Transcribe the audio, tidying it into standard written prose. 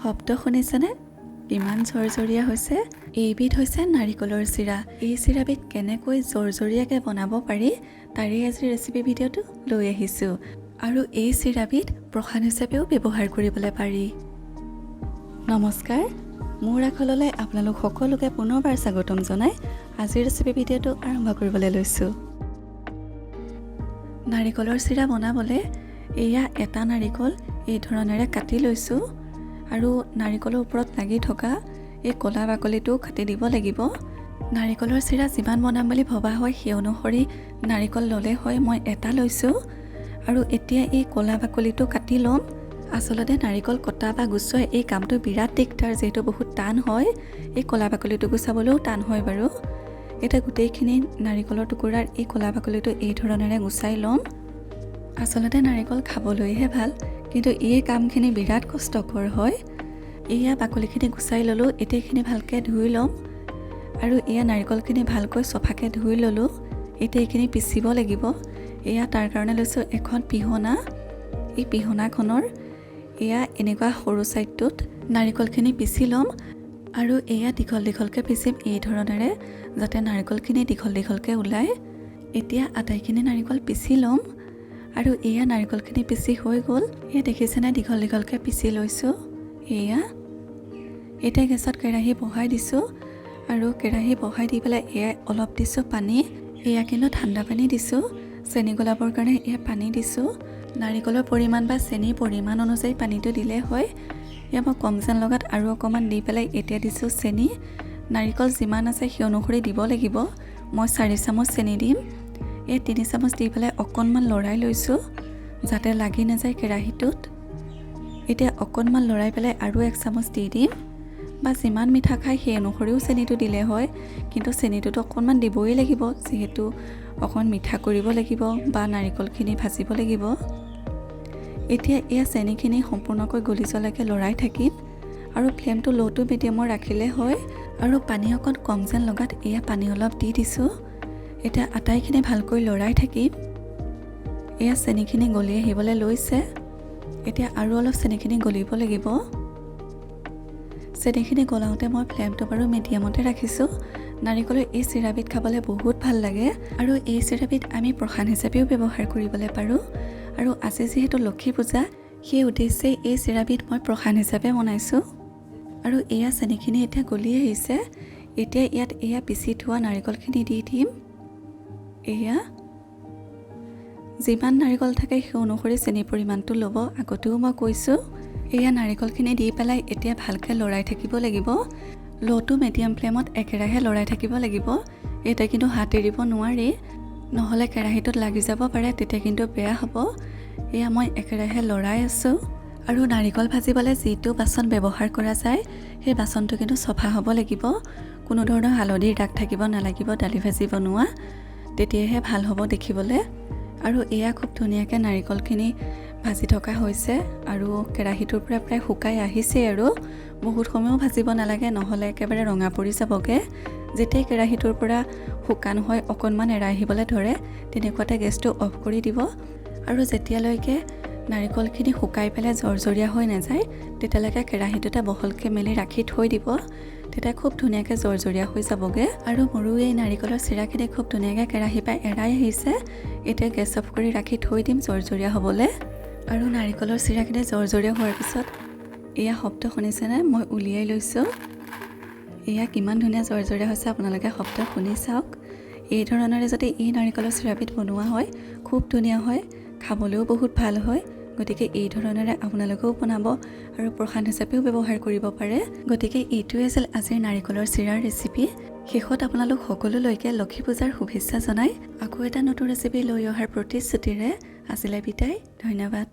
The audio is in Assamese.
শব্দ শুনিছেনে? কিমান জৰজৰীয়া হৈছে। এইবিধ হৈছে নাৰিকলৰ চিৰা। এই চিৰাবিধ কেনেকৈ জৰজৰীয়াকৈ বনাব পাৰি তাৰেই আজি ৰেচিপি ভিডিঅ'টো লৈ আহিছোঁ। আৰু এই চিৰাবিধ প্ৰসাদ হিচাপেও ব্যৱহাৰ কৰিবলৈ পাৰি। নমস্কাৰ, মোৰ আখললৈ আপোনালোক সকলোকে পুনৰবাৰ স্বাগতম জনাই আজিৰ ৰেচিপি ভিডিঅ'টো আৰম্ভ কৰিবলৈ লৈছোঁ। নাৰিকলৰ চিৰা বনাবলৈ এয়া এটা নাৰিকল এই ধৰণেৰে কাটি লৈছোঁ আৰু নাৰিকলৰ ওপৰত লাগি থকা এই কলা বাকলিটো কাটি দিব লাগিব। নাৰিকলৰ চিৰা যিমান বনাম বুলি ভবা হয় সেই অনুসৰি নাৰিকল ল'লে হয়। মই এটা লৈছোঁ আৰু এতিয়া এই কলা বাকলিটো কাটি ল'ম। আচলতে নাৰিকল কটা বা গুচোৱা এই কামটো বিৰাট দিগদাৰ, যিহেতু বহুত টান হয়। এই কলা বাকলিটো গুচাবলৈও টান হয় বাৰু। এতিয়া গোটেইখিনি নাৰিকলৰ টুকুৰাৰ এই কলা বাকলিটো এই ধৰণেৰে গুচাই ল'ম। আচলতে নাৰিকল খাবলৈহে ভাল, কিন্তু এই কামখিনি বিৰাট কষ্টকৰ হয়। এয়া বাকলিখিনি গুচাই ল'লোঁ। এতিয়া এইখিনি ভালকৈ ধুই ল'ম আৰু এয়া নাৰিকলখিনি ভালকৈ চফাকৈ ধুই ল'লোঁ। এতিয়া এইখিনি পিচিব লাগিব। এয়া তাৰ কাৰণে লৈছোঁ এখন পিহনা। এই পিহনাখনৰ এয়া এনেকুৱা সৰু ছাইডটোত নাৰিকলখিনি পিচি ল'ম আৰু এয়া দীঘল দীঘলকৈ পিচিম এই ধৰণেৰে, যাতে নাৰিকলখিনি দীঘল দীঘলকৈ ওলায়। এতিয়া আটাইখিনি নাৰিকল পিচি ল'ম আৰু এয়া নাৰিকলখিনি পিচি হৈ গ'ল। এয়া দেখিছেনে দীঘল দীঘলকৈ পিচি লৈছোঁ। এয়া এতিয়া গেছত কেৰাহী বহাই দিছোঁ আৰু কেৰাহী বহাই দি পেলাই এয়া অলপ দিছোঁ পানী। এয়া কিন্তু ঠাণ্ডা পানী দিছোঁ। চেনি গলাবৰ কাৰণে এয়া পানী দিছোঁ। নাৰিকলৰ পৰিমাণ বা চেনিৰ পৰিমাণ অনুযায়ী পানীটো দিলে হয়। এয়া মই কম যেন লগাত আৰু অকণমান দি পেলাই এতিয়া দিছোঁ চেনি। নাৰিকল যিমান আছে সেই অনুসৰি দিব লাগিব। মই 4 চামুচ চেনি দিম। এই 3 চামুচ দি পেলাই অকণমান লৰাই লৈছোঁ যাতে লাগি নাযায় কেৰাহীটোত। এতিয়া অকণমান লৰাই পেলাই আৰু 1 চামুচ দি দিম, বা যিমান মিঠা খায় সেই অনুসৰিও চেনিটো দিলে হয়, কিন্তু চেনিটোতো অকণমান দিবই লাগিব, যিহেতু অকণমান মিঠা কৰিব লাগিব বা নাৰিকলখিনি ভাজিব লাগিব। এতিয়া এয়া চেনিখিনি সম্পূৰ্ণকৈ গলি যোৱালৈকে লৰাই থাকিম আৰু ফ্লেমটো ল' টু মিডিয়ামৰ ৰাখিলে হয়। আৰু পানী অকণ কম যেন লগাত এয়া পানী অলপ দি দিছোঁ। এতিয়া আটাইখিনি ভালকৈ লৰাই থাকিম। এয়া চেনিখিনি গলি আহিবলৈ লৈছে। এতিয়া আৰু অলপ চেনিখিনি গলিব লাগিব। চেনিখিনি গলাওঁতে মই ফ্লেমটো বাৰু মিডিয়ামতে ৰাখিছোঁ। নাৰিকলৰ এই চিৰাবিধ খাবলৈ বহুত ভাল লাগে আৰু এই চিৰাবিধ আমি প্ৰসাদ হিচাপেও ব্যৱহাৰ কৰিবলৈ পাৰোঁ। আৰু আজি যিহেতু লক্ষী পূজা, সেই উদ্দেশ্যে এই চিৰাবিধ মই প্ৰসাদ হিচাপে বনাইছোঁ। আৰু এয়া চেনিখিনি এতিয়া গলি আহিছে। এতিয়া ইয়াত এয়া পিচি থোৱা নাৰিকলখিনি দি দিম। এয়া যিমান নাৰিকল থাকে সেই অনুসৰি চেনিৰ পৰিমাণটো ল'ব, আগতেও মই কৈছোঁ। এয়া নাৰিকলখিনি দি পেলাই এতিয়া ভালকৈ লৰাই থাকিব লাগিব। ল' টু মিডিয়াম ফ্লেমত একেৰাহে লৰাই থাকিব লাগিব। এতিয়া কিন্তু হাত এৰিব নোৱাৰি, নহ'লে কেৰাহীটোত লাগি যাব পাৰে, তেতিয়া কিন্তু বেয়া হ'ব। এয়া মই একেৰাহে লৰাই আছোঁ। আৰু নাৰিকল ভাজিবলৈ যিটো বাচন ব্যৱহাৰ কৰা যায় সেই বাচনটো কিন্তু চফা হ'ব লাগিব। কোনো ধৰণৰ হালধিৰ দাগ থাকিব নালাগিব দালি ভাজি বনোৱা, তেতিয়াহে ভাল হ'ব দেখিবলৈ। আৰু এয়া খুব ধুনীয়াকৈ নাৰিকলখিনি ভাজি থকা হৈছে আৰু কেৰাহীটোৰ পৰা প্ৰায় শুকাই আহিছে। আৰু বহুত সময়ো ভাজিব নালাগে, নহ'লে একেবাৰে ৰঙা পৰি যাবগৈ। যেতিয়াই কেৰাহীটোৰ পৰা শুকান হৈ অকণমান এৰাই আহিবলৈ ধৰে তেনেকুৱাতে গেছটো অফ কৰি দিব। আৰু যেতিয়ালৈকে নাৰিকলখিনি শুকাই পেলাই জৰজৰীয়া হৈ নাযায় তেতিয়ালৈকে কেৰাহীটোতে বহলকৈ মেলি ৰাখি থৈ দিব। তেতিয়া খুব ধুনীয়াকৈ জৰজৰীয়া হৈ যাবগৈ। আৰু মোৰো এই নাৰিকলৰ চিৰাখিনি খুব ধুনীয়াকৈ কেৰাহীৰ পৰা এৰাই আহিছে। এতিয়া গেছ অফ কৰি ৰাখি থৈ দিম জৰজৰীয়া হ'বলৈ। আৰু নাৰিকলৰ চিৰাখিনি জৰজৰীয়া হোৱাৰ পিছত এয়া শব্দ শুনিছেনে? মই উলিয়াই লৈছোঁ। এয়া কিমান ধুনীয়া জৰজৰীয়া হৈছে আপোনালোকে শব্দ শুনি চাওক। এই ধৰণেৰে যদি এই নাৰিকলৰ চিৰাবিধ বনোৱা হয় খুব ধুনীয়া হয়, খাবলৈও বহুত ভাল হয়। গতিকে এই ধৰণেৰে আপোনালোকেও বনাব আৰু প্ৰসাদ হিচাপেও ব্যৱহাৰ কৰিব পাৰে। গতিকে এইটোৱে আছিল আজিৰ নাৰিকলৰ চিৰাৰ ৰেচিপি। শেষত আপোনালোক সকলোলৈকে লক্ষী পূজাৰ শুভেচ্ছা জনাই আকৌ এটা নতুন ৰেচিপি লৈ অহাৰ প্ৰতিশ্ৰুতিৰে আজিলৈ বিদায়। ধন্যবাদ।